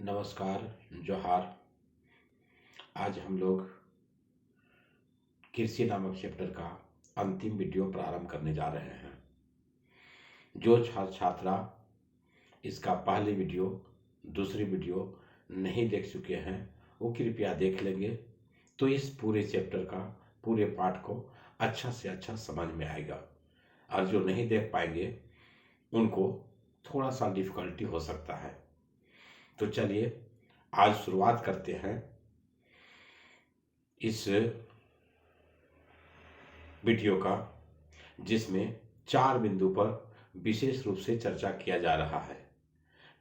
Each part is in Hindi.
नमस्कार, जोहार। आज हम लोग कृषि नामक चैप्टर का अंतिम वीडियो प्रारंभ करने जा रहे हैं। जो छात्र छात्रा इसका पहले वीडियो, दूसरी वीडियो नहीं देख चुके हैं वो कृपया देख लेंगे तो इस पूरे चैप्टर का, पूरे पाठ को अच्छा से अच्छा समझ में आएगा। और जो नहीं देख पाएंगे उनको थोड़ा सा डिफिकल्टी हो सकता है। तो चलिए आज शुरुआत करते हैं इस वीडियो का, जिसमें 4 बिंदु पर विशेष रूप से चर्चा किया जा रहा है।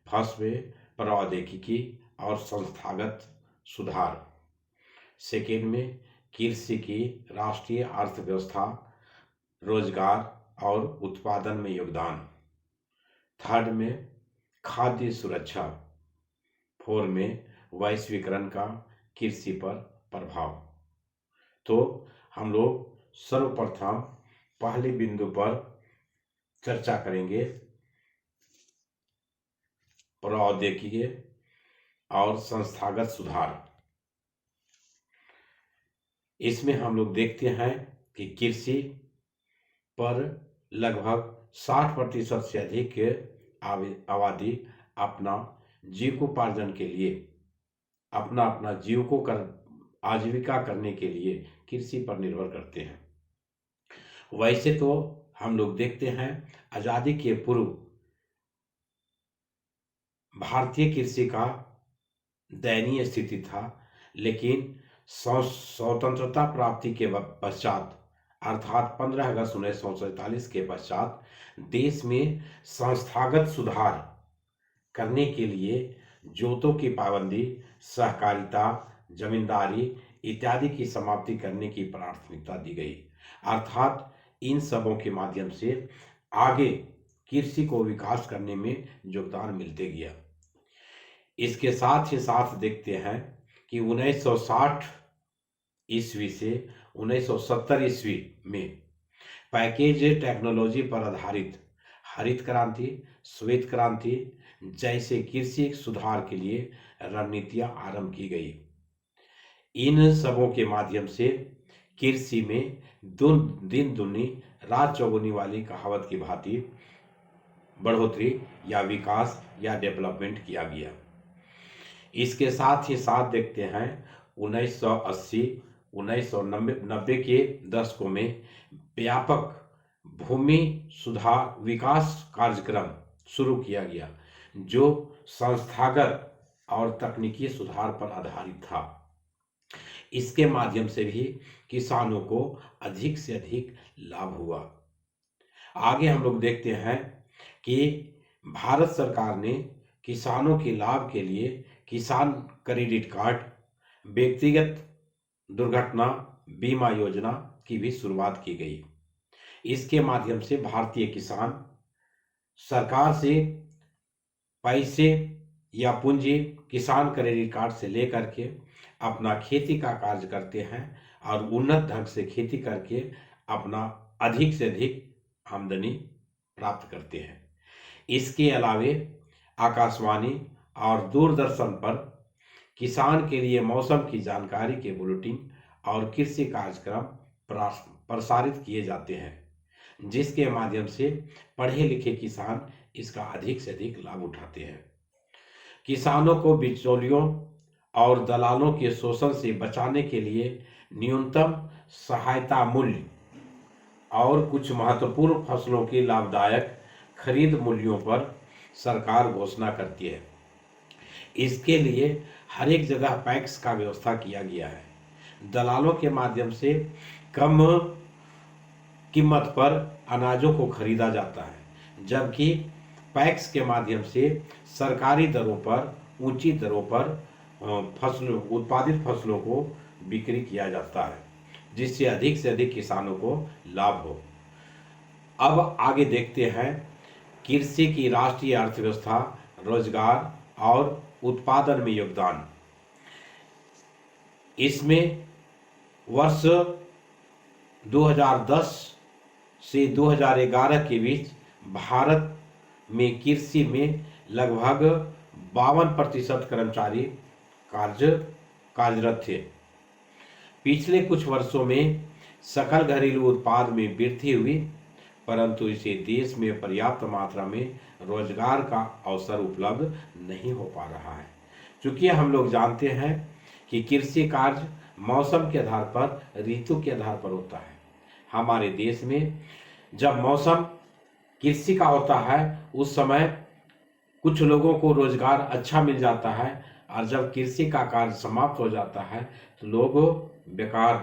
फर्स्ट में प्रौद्योगिकी और संस्थागत सुधार, सेकेंड में कृषि की राष्ट्रीय अर्थव्यवस्था, रोजगार और उत्पादन में योगदान, थर्ड में खाद्य सुरक्षा, फोर में वैश्वीकरण का कृषि पर प्रभाव। तो हम लोग सर्वप्रथम पहले बिंदु पर चर्चा करेंगे प्रौद्योगिकी और संस्थागत सुधार। इसमें हम लोग देखते हैं कि कृषि पर लगभग 60% से अधिक आबादी अपना जीविकोपार्जन के लिए, अपना आजीविका करने के लिए कृषि पर निर्भर करते हैं। वैसे तो हम लोग देखते हैं आजादी के पूर्व भारतीय कृषि का दयनीय स्थिति था, लेकिन स्वतंत्रता प्राप्ति के पश्चात अर्थात 15 अगस्त 1947 के पश्चात देश में संस्थागत सुधार करने के लिए जोतों की पाबंदी, सहकारिता, जमींदारी इत्यादि की समाप्ति करने की प्राथमिकता दी गई। अर्थात इन सबों के माध्यम से आगे कृषि को विकास करने में योगदान मिलते गया। इसके साथ ही साथ देखते हैं कि 1960 ईस्वी से 1970 ईस्वी में पैकेज टेक्नोलॉजी पर आधारित हरित क्रांति, श्वेत क्रांति जैसे कृषि सुधार के लिए रणनीतियां आरंभ की गई। इन सबों के माध्यम से कृषि में दिन दुनी रात चौगुनी वाली कहावत की भांति बढ़ोतरी या विकास या डेवलपमेंट किया गया। इसके साथ ही साथ देखते हैं 1980 1990 के दशकों में व्यापक भूमि सुधार विकास कार्यक्रम शुरू किया गया, जो संस्थागत और तकनीकी सुधार पर आधारित था। इसके माध्यम से भी किसानों को अधिक से अधिक लाभ हुआ। आगे हम लोग देखते हैं कि भारत सरकार ने किसानों के लाभ के लिए किसान क्रेडिट कार्ड, व्यक्तिगत दुर्घटना बीमा योजना की भी शुरुआत की गई। इसके माध्यम से भारतीय किसान सरकार से पैसे या पूंजी किसान क्रेडिट कार्ड से लेकर के अपना खेती का कार्य करते हैं और उन्नत ढंग से खेती करके अपना अधिक से अधिक आमदनी प्राप्त करते हैं। इसके अलावे आकाशवाणी और दूरदर्शन पर किसान के लिए मौसम की जानकारी के बुलेटिन और कृषि कार्यक्रम प्रसारित किए जाते हैं, जिसके माध्यम से पढ़े लिखे किसान इसका अधिक से अधिक लाभ उठाते हैं। किसानों को बिचौलियों और दलालों के शोषण से बचाने के लिए न्यूनतम सहायता मूल्य और कुछ महत्वपूर्ण फसलों की लाभदायक खरीद मूल्यों पर सरकार घोषणा करती है। इसके लिए हर एक जगह पैक्स का व्यवस्था किया गया है। दलालों के माध्यम से कम कीमत पर अनाजों को खरीदा जाता है, जबकि पैक्स के माध्यम से सरकारी दरों पर, ऊंची दरों पर उत्पादित फसलों को बिक्री किया जाता है, जिससे अधिक से अधिक किसानों को लाभ हो। अब आगे देखते हैं कृषि की राष्ट्रीय अर्थव्यवस्था, रोजगार और उत्पादन में योगदान। इसमें वर्ष 2010 से 2011 के बीच भारत में कृषि में लगभग 52% कर्मचारी कार्यरत थे। पिछले कुछ वर्षों में सकल घरेलू उत्पाद में वृद्धि हुई, परंतु इसे देश में पर्याप्त मात्रा में रोजगार का अवसर उपलब्ध नहीं हो पा रहा है। क्योंकि हम लोग जानते हैं कि कृषि कार्य मौसम के आधार पर, ऋतु के आधार पर होता है। हमारे देश में जब मौसम कृषि का होता है उस समय कुछ लोगों को रोजगार अच्छा मिल जाता है, और जब कृषि का कार्य समाप्त हो जाता है तो लोग बेकार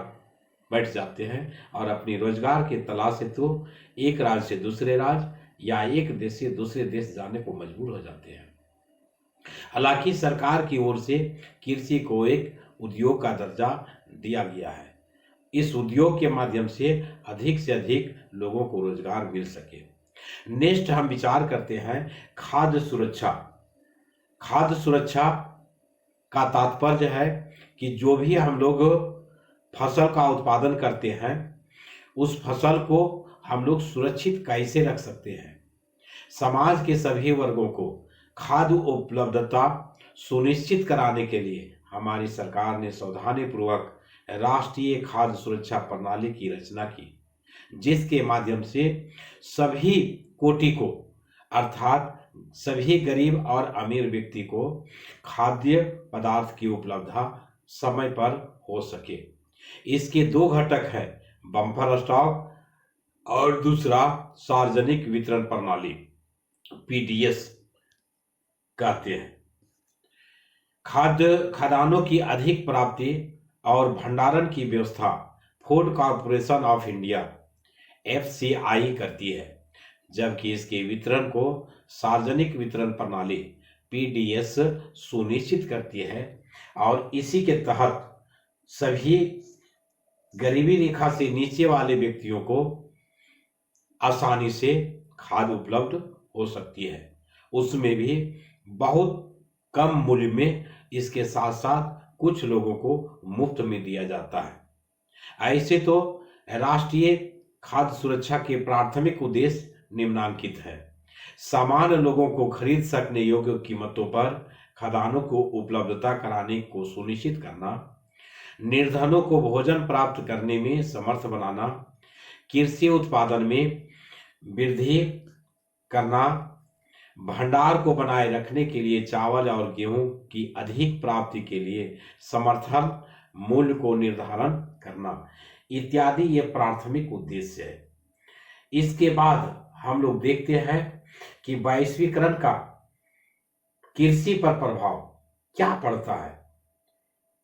बैठ जाते हैं और अपनी रोजगार की तलाश से तो एक राज्य से दूसरे राज्य या एक देश से दूसरे देश जाने को मजबूर हो जाते हैं। हालांकि सरकार की ओर से कृषि को एक उद्योग का दर्जा दिया गया है। इस उद्योग के माध्यम से से अधिक लोगों को रोजगार मिल सके। नेक्स्ट हम विचार करते हैं खाद्य सुरक्षा। खाद्य सुरक्षा का तात्पर्य है कि जो भी हम लोग फसल का उत्पादन करते हैं उस फसल को हम लोग सुरक्षित कैसे रख सकते हैं। समाज के सभी वर्गों को खाद्य उपलब्धता सुनिश्चित कराने के लिए हमारी सरकार ने सावधानीपूर्वक राष्ट्रीय खाद्य सुरक्षा प्रणाली की रचना की, जिसके माध्यम से सभी कोटि को अर्थात सभी गरीब और अमीर व्यक्ति को खाद्य पदार्थ की उपलब्धता समय पर हो सके। इसके दो घटक हैं, बम्पर स्टॉक और दूसरा सार्वजनिक वितरण प्रणाली, पीडीएस कहते हैं। खाद्यान्नों की अधिक प्राप्ति और भंडारण की व्यवस्था food corporation of India FCI करती है, जबकि इसके वितरण को सार्वजनिक वितरण प्रणाली पीडीएस सुनिश्चित करती है। और इसी के तहत सभी गरीबी रेखा से नीचे वाले व्यक्तियों को आसानी से खाद्य उपलब्ध हो सकती है, उसमें भी बहुत कम मूल्य में। इसके साथ साथ कुछ लोगों को मुफ्त में दिया जाता है। ऐसे तो राष्ट्रीय खाद्य सुरक्षा के प्राथमिक उद्देश्य निम्नलिखित है: सामान्य लोगों को खरीद सकने योग्य कीमतों पर खाद्यान्नों को उपलब्धता कराने को सुनिश्चित करना, निर्धनों को भोजन प्राप्त करने में समर्थ बनाना, कृषि उत्पादन में वृद्धि करना, भंडार को बनाए रखने के लिए चावल और गेहूं की अधिक प्राप्ति के लिए समर्थन मूल्य को निर्धारण करना इत्यादि ये प्राथमिक उद्देश्य है। इसके बाद हम लोग देखते हैं कि वैश्वीकरण का कृषि पर प्रभाव क्या पड़ता है।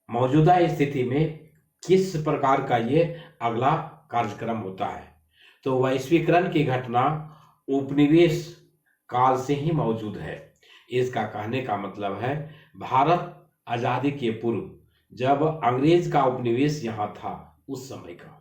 मौजूदा स्थिति में किस प्रकार का ये अगला कार्यक्रम होता है। तो वैश्वीकरण की घटना उपनिवेश काल से ही मौजूद है। इसका कहने का मतलब है भारत आजादी के पूर्व जब अंग्रेज का उपनिवेश यहाँ था उस समय का।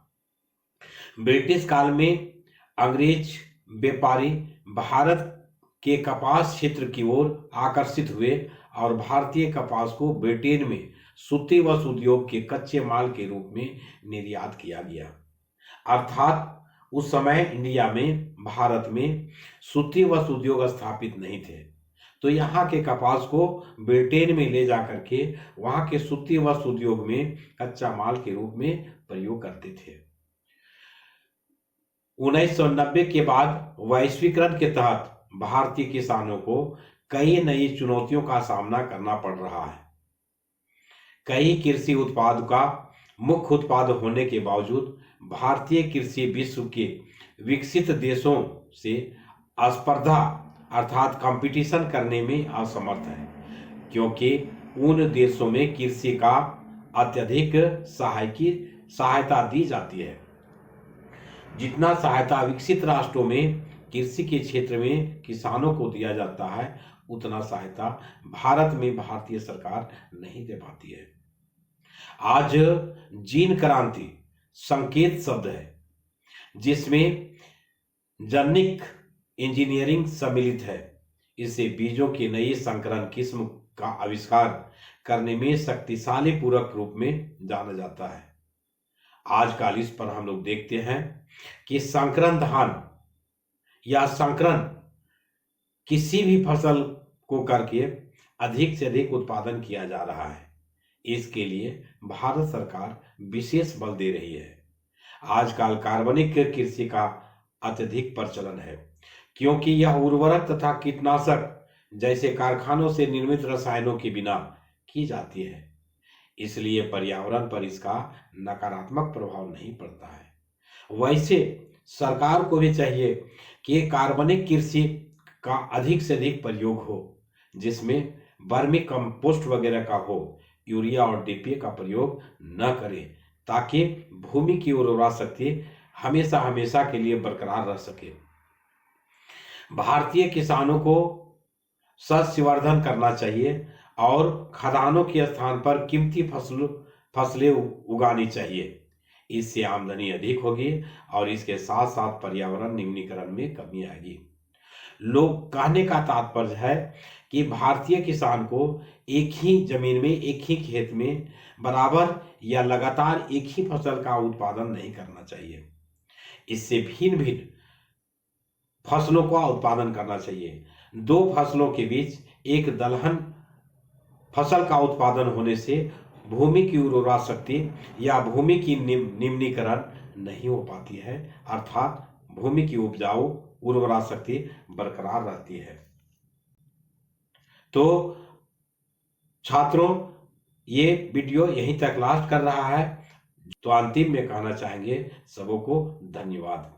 ब्रिटिश काल में अंग्रेज व्यापारी भारत के कपास क्षेत्र की ओर आकर्षित हुए और भारतीय कपास को ब्रिटेन में सूती वस्त्र उद्योग के कच्चे माल के रूप में निर्यात किया गया। अर्थात उस समय इंडिया में, भारत में सूती वस्त्र उद्योग स्थापित नहीं थे, तो यहाँ के कपास को ब्रिटेन में ले जाकर के वहाँ के सूती वस्त्र उद्योग में कच्चा माल के रूप में प्रयोग करते थे। 1990 के बाद वैश्वीकरण के तहत भारतीय किसानों को कई नई चुनौतियों का सामना करना पड़ रहा है। कई कृषि उत्पाद का मुख्य उत्पाद होने के बावजूद भारतीय कृषि विश्व के विकसित देशों से स्पर्धा अर्थात कंपटीशन करने में असमर्थ है, क्योंकि उन देशों में कृषि का अत्यधिक सहायता दी जाती है। जितना सहायता विकसित राष्ट्रों में कृषि के क्षेत्र में किसानों को दिया जाता है, उतना सहायता भारत में भारतीय सरकार नहीं दे पाती है। आज जीन क्रांति संकेत शब्द है, जिसमें जेनेटिक इंजीनियरिंग सम्मिलित है। इसे बीजों की नई संकरण किस्म का आविष्कार करने में शक्तिशाली पूरक रूप में जाना जाता है। आजकल इस पर हम लोग देखते हैं कि संकरण धान या संकरण किसी भी फसल को करके अधिक से अधिक उत्पादन किया जा रहा है। इसके लिए भारत सरकार विशेष बल दे रही है। आजकल कार्बनिक कृषि का अत्यधिक प्रचलन है, क्योंकि यह उर्वरक तथा कीटनाशक जैसे कारखानों से निर्मित रसायनों के बिना की जाती है। इसलिए पर्यावरण पर इसका नकारात्मक प्रभाव नहीं पड़ता है। वैसे सरकार को भी चाहिए कि कार्बनिक कृषि का अधिक से अधिक प्रयोग हो, जिसमें वर्मी कंपोस्ट वगैरह का हो, यूरिया और डीपीए का प्रयोग न करें, ताकि भूमि की उर्वरा शक्ति हमेशा हमेशा के लिए बरकरार रह सके। भारतीय किसानों को सस्यवर्धन करना चाहिए और खदानों के स्थान पर कीमती फसलें उगानी चाहिए। इससे आमदनी अधिक होगी और इसके साथ साथ पर्यावरण न्यूनीकरण में कमी आएगी। लोग कहने का तात्पर्य है कि भारतीय किसान को एक ही जमीन में, एक ही खेत में बराबर या लगातार एक ही फसल का उत्पादन नहीं करना चाहिए। इससे भिन्न भिन्न फसलों का उत्पादन करना चाहिए। दो फसलों के बीच एक दलहन फसल का उत्पादन होने से भूमि की उर्वरा शक्ति या भूमि की निम्नीकरण नहीं हो पाती है, अर्थात भूमि की उपजाऊ उर्वरा शक्ति बरकरार रहती है। तो छात्रों, ये वीडियो यहीं तक लास्ट कर रहा है। तो अंतिम में कहना चाहेंगे सबों को धन्यवाद।